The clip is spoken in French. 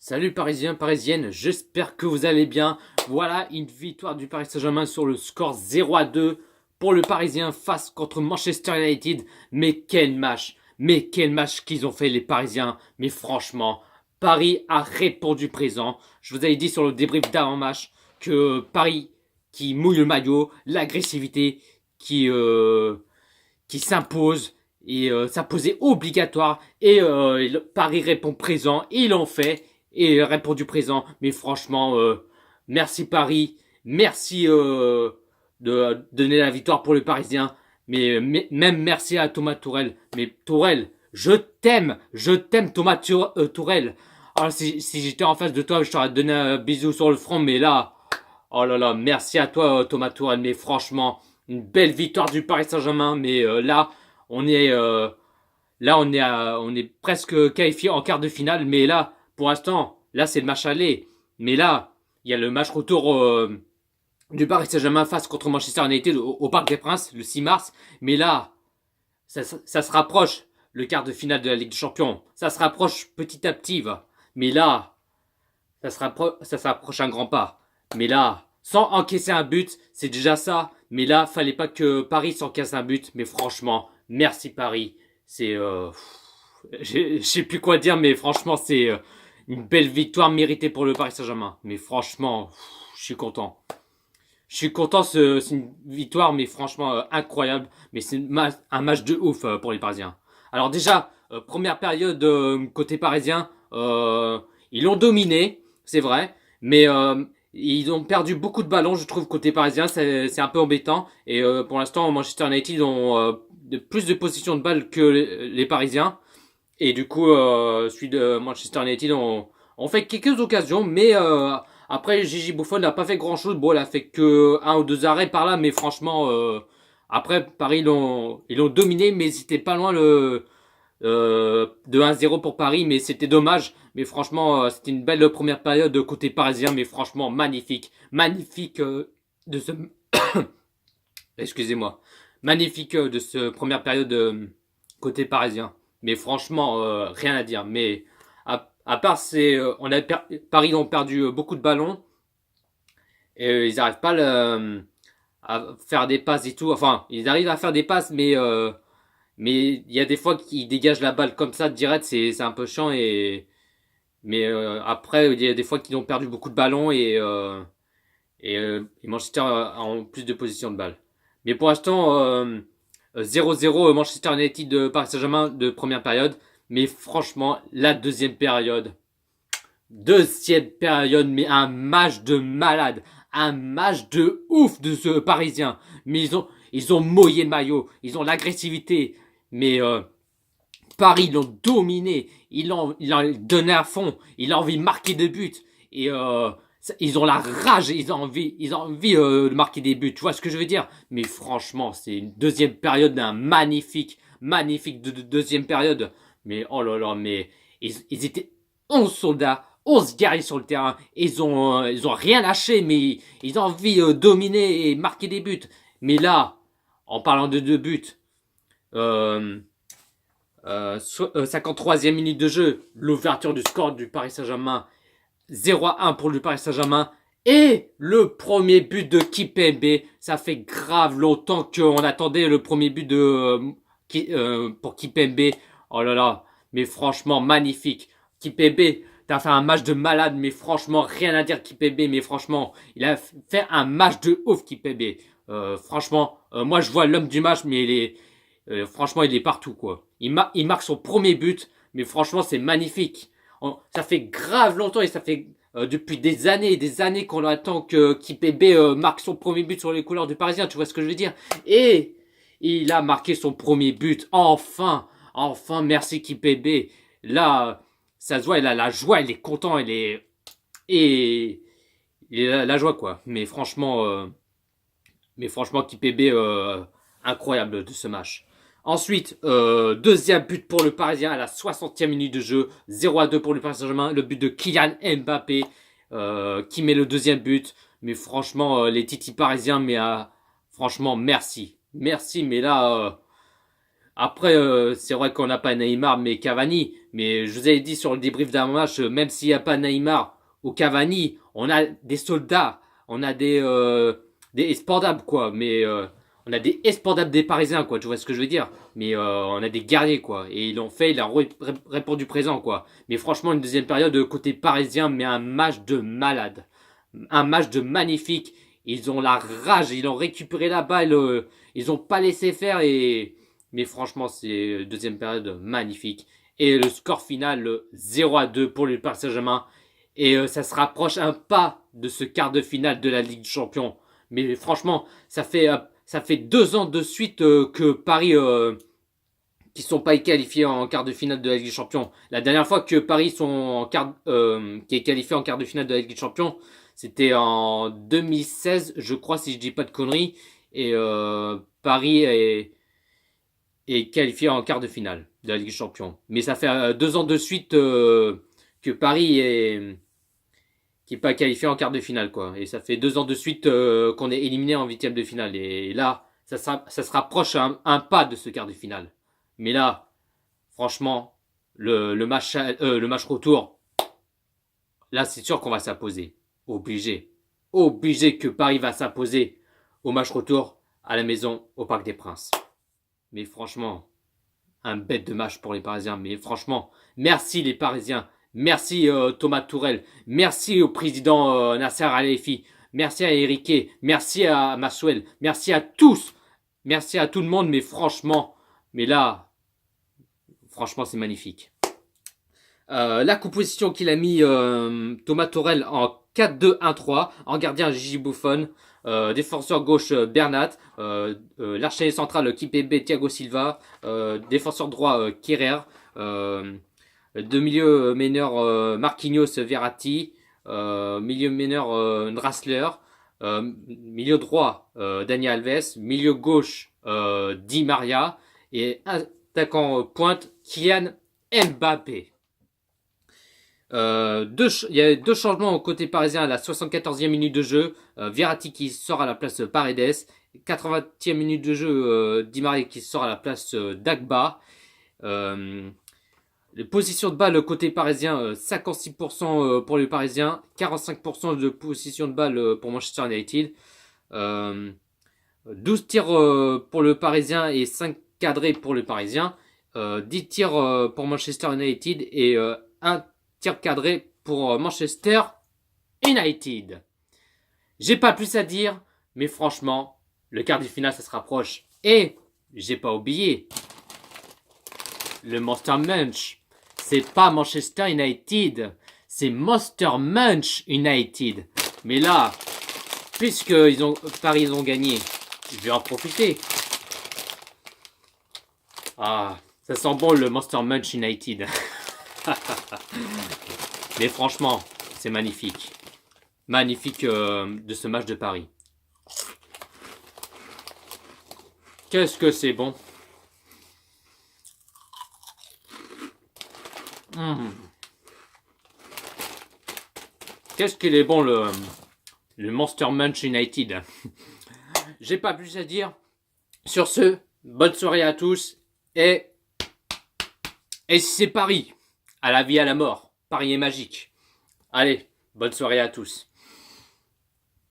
Salut Parisiens, Parisiennes, j'espère que vous allez bien. Voilà une victoire du Paris Saint-Germain sur le score 0-2 pour le Parisien face contre Manchester United. Mais quel match! Mais quel match qu'ils ont fait les Parisiens! Mais franchement, Paris a répondu présent. Je vous avais dit sur le débrief d'avant-match que Paris qui mouille le maillot, l'agressivité qui s'impose et s'imposait obligatoire et Paris répond présent, ils l'ont fait et répondu présent. Mais franchement, merci Paris, merci de donner la victoire pour le Parisien. Mais même merci à Thomas Tourelle. Mais Tourelle, je t'aime Thomas Tourelle. Alors si j'étais en face de toi, je t'aurais donné un bisou sur le front, mais là, oh là là, merci à toi Thomas Tourelle. Mais franchement, une belle victoire du Paris Saint-Germain. Mais là, on est on est presque qualifié en quart de finale. Mais là, pour l'instant, là c'est le match aller. Mais là, il y a le match retour du Paris Saint-Germain face contre Manchester United au Parc des Princes le 6 mars. Mais là, ça se rapproche, le quart de finale de la Ligue des Champions. Ça se rapproche petit à petit, va. Mais là, ça se rapproche un grand pas. Mais là, sans encaisser un but, c'est déjà ça. Mais là, fallait pas que Paris s'encaisse un but. Mais franchement, merci Paris. C'est, je sais plus quoi dire, mais franchement, c'est une belle victoire méritée pour le Paris Saint-Germain. Mais franchement, je suis content. Je suis content, c'est une victoire, mais franchement incroyable. Mais c'est un match de ouf pour les Parisiens. Alors déjà, première période côté parisien, ils l'ont dominé, c'est vrai, mais ils ont perdu beaucoup de ballons, je trouve, côté parisien, c'est un peu embêtant. Et pour l'instant, Manchester United ont plus de possession de balles que les Parisiens. Et du coup, celui de Manchester United ont fait quelques occasions, mais après, Gigi Buffon n'a pas fait grand-chose. Bon, il a fait que un ou deux arrêts par là, mais franchement, après, Paris, ils l'ont dominé, mais c'était pas loin de 1-0 pour Paris, mais c'était dommage. Mais franchement, c'était une belle première période de côté parisien, mais franchement, magnifique. Magnifique de ce... Excusez-moi. Magnifique de ce première période côté parisien. Mais franchement, rien à dire. Mais à part, Paris ont perdu beaucoup de ballons. Et ils n'arrivent pas à faire des passes et tout. Enfin, ils arrivent à faire des passes, mais il y a des fois qu'ils dégagent la balle comme ça direct, c'est un peu chiant. Mais après, il y a des fois qu'ils ont perdu beaucoup de ballons et Manchester a plus de position de balle. Mais pour l'instant, 0-0 Manchester United de Paris Saint-Germain de première période. Mais franchement, la deuxième période, mais un match de malade. Un match de ouf de ce Parisien. Mais ils ont mouillé le maillot. Ils ont l'agressivité. Mais Paris l'ont dominé. Ils l'ont donné à fond. Ils ont envie de marquer des buts. Et ils ont la rage. Ils ont envie de marquer des buts. Tu vois ce que je veux dire? Mais franchement, c'est une deuxième période d'un magnifique de deuxième période. Mais oh là là, mais ils étaient 11 soldats, 11 guerriers sur le terrain. Ils ont rien lâché, mais ils ont envie de dominer et marquer des buts. Mais là, en parlant de deux buts, 53e minute de jeu, l'ouverture du score du Paris Saint-Germain, 0-1 pour le Paris Saint-Germain. Et le premier but de Kipembe, ça fait grave longtemps qu'on attendait le premier but pour Kipembe. Oh là là, mais franchement magnifique. Kipembe, t'as fait un match de malade, mais franchement rien à dire Kipembe, mais franchement il a fait un match de ouf Kipembe. Franchement, moi je vois l'homme du match, mais franchement il est partout quoi. Il marque son premier but, mais franchement c'est magnifique. Ça fait grave longtemps et ça fait depuis des années et des années qu'on attend que Kipembe marque son premier but sur les couleurs du Parisien, tu vois ce que je veux dire? Et il a marqué son premier but, enfin, merci Kipembe. Là, ça se voit, il a la joie, il est content, et il a la joie quoi. Mais franchement Kipembe, incroyable de ce match. Ensuite, deuxième but pour le Parisien à la 60e minute de jeu. 0-2 pour le Paris Saint-Germain. Le but de Kylian Mbappé qui met le deuxième but. Mais franchement, les titis parisiens, mais franchement, merci. Merci, mais là, Après, c'est vrai qu'on n'a pas Neymar, mais Cavani. Mais je vous avais dit sur le débrief d'un match, même s'il n'y a pas Neymar ou Cavani, on a des soldats, on a des espandables, quoi. Mais on a des espandables des Parisiens, quoi. Tu vois ce que je veux dire? Mais on a des guerriers, quoi. Et ils l'ont fait, il a répondu présent, quoi. Mais franchement, une deuxième période côté parisien, mais un match de malade. Un match de magnifique. Ils ont la rage, ils ont récupéré la balle, ils ont pas laissé faire et mais franchement, c'est deuxième période magnifique. Et le score final, 0-2 pour le Paris Saint-Germain. Et ça se rapproche un pas de ce quart de finale de la Ligue des Champions. Mais franchement, ça fait 2 ans de suite que Paris qui sont pas qualifiés en quart de finale de la Ligue des Champions. La dernière fois que Paris sont qui est qualifié en quart de finale de la Ligue des Champions, c'était en 2016, je crois, si je dis pas de conneries. Et Paris est qualifié en quart de finale de la Ligue des Champions. Mais ça fait 2 ans de suite que Paris qui est pas qualifié en quart de finale, quoi. Et ça fait 2 ans de suite qu'on est éliminé en huitième de finale. Et là, ça se rapproche un pas de ce quart de finale. Mais là, franchement, le match retour, là, c'est sûr qu'on va s'imposer. Obligé. Obligé que Paris va s'imposer au match retour à la maison au Parc des Princes. Mais franchement, un bête de match pour les Parisiens. Mais franchement, merci les Parisiens. Merci Thomas Tourelle. Merci au président Nasser Al-Khelaifi. Merci à Eriké. Merci à Maswell. Merci à tous. Merci à tout le monde. Mais franchement, mais là, franchement, c'est magnifique. La composition qu'il a mis Thomas Tourelle en 4-2-1-3, en gardien Gigi Buffon, défenseur gauche Bernat, l'archer central Kipembe Thiago Silva, défenseur droit Kerrer, de milieu meneur Marquinhos Verratti, milieu meneur Draxler, milieu droit Dani Alves, milieu gauche Di Maria et attaquant pointe Kylian Mbappé. Il y a 2 changements au côté parisien à la 74e minute de jeu. Verratti qui sort à la place Paredes. 80e minute de jeu, Di Maria qui sort à la place d'Agba. Les positions de balle côté parisien, 56% pour les Parisiens, 45% de position de balle pour Manchester United. 12 tirs pour le Parisien et 5 cadrés pour le Parisien. 10 tirs pour Manchester United et 1 tir cadré pour Manchester United. J'ai pas plus à dire, mais franchement, le quart de finale, ça se rapproche. Et, j'ai pas oublié, le Monster Munch, c'est pas Manchester United, c'est Monster Munch United. Mais là, puisque Paris ont gagné, je vais en profiter. Ah, ça sent bon le Monster Munch United. Mais franchement, c'est magnifique. Magnifique de ce match de Paris. Qu'est-ce que c'est bon. Qu'est-ce qu'il est bon le Monster Munch United. J'ai pas plus à dire. Sur ce, bonne soirée à tous. Et si c'est Paris, à la vie, à la mort. Paris est magique. Allez, bonne soirée à tous.